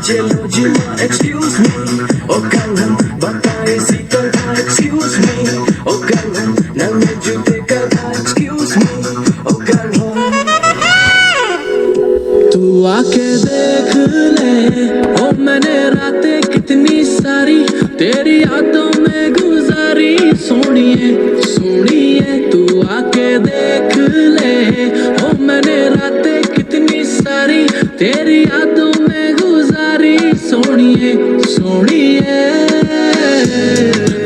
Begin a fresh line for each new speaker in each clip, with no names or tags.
चलो जी excuse me ओ कंगन बताए सीतल एक्सक्यूज मी ओ कंगन नन्हे जूते का एक्सक्यूज मी ओ कंगन तू आके देख ले ओ मैंने रातें कितनी सारी तेरी यादों में गुजारी सोनिए सोनिए तू आके देख ले ओ मैंने रातें कितनी सारी तेरी यादों में गुजारी सोनिए सोनिए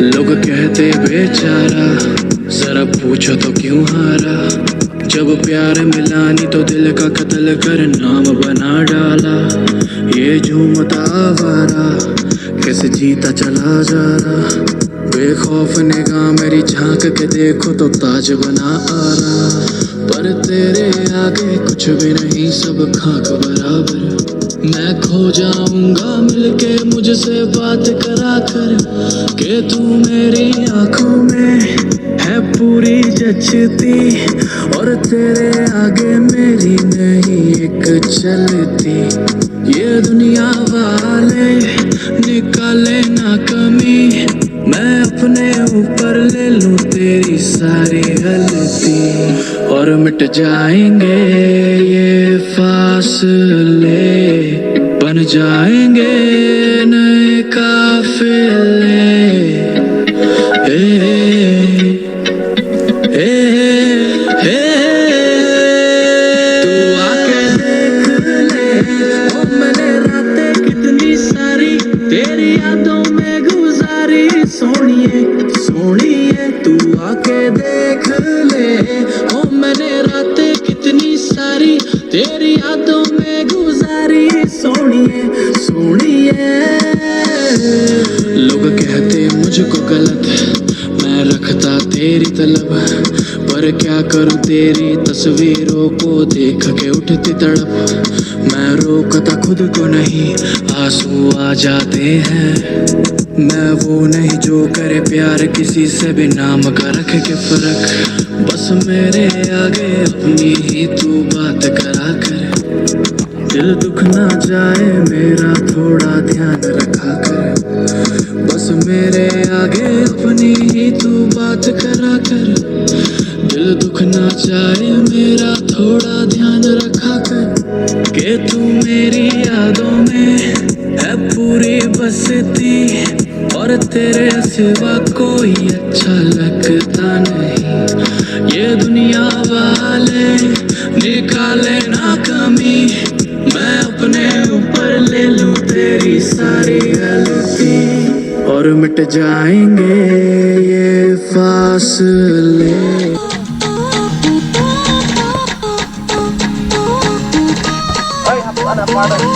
लोग कहते बेचारा जरा पूछो तो क्यों हारा जब प्यार मिला नहीं तो दिल का कत्ल कर नाम बना डाला ये झूमता आवारा कैसे जीता चला जा रहा बेखौफ निगाह मेरी झांक के देखो तो ताज बना आ रहा पर तेरे आगे कुछ भी नहीं सब खाक बराबर मैं खो जाऊंगा मिलके मुझसे बात करा कर के तू मेरी आंखों में है पूरी जचती और तेरे आगे मेरी नहीं एक चलती ये दुनिया वाले निकाले ना कमी मैं अपने ऊपर ले लूं तेरी सारी गलती और मिट जाएंगे ये फासले बन जाएंगे नए काफिले तू आके देख ले ओ मैंने रातें कितनी सारी तेरी यादों में गुजारी सोनिए सोनिए तू आके देख ले ओ मैंने रातें कितनी सारी तेरी यादों में गुजारी सोनिए सोनिए लोग कहते मुझको गलत मैं रखता तेरी तलब पर क्या करूं तेरी तस्वीरों को देख के उठती तड़प मैं रोकता खुद को नहीं आंसू आ जाते हैं मैं वो नहीं जो करे प्यार किसी से भी नाम का रख के फर्क बस मेरे आगे अपनी ही तू बात करा कर दिल दुख ना जाए मेरा थोड़ा ध्यान रखा कर बस मेरे आगे अपनी ही तू बात करा कर दिल दुख ना जाए मेरा थोड़ा ध्यान रखा कर के तू मेरी यादों में है पूरी बसती और तेरे सिवा कोई अच्छा लगता नहीं ये दुनिया वाले निकाले ना कमी मैं अपने ऊपर ले लूं तेरी सारी गलती और मिट जाएंगे ये फासले
Ay, anak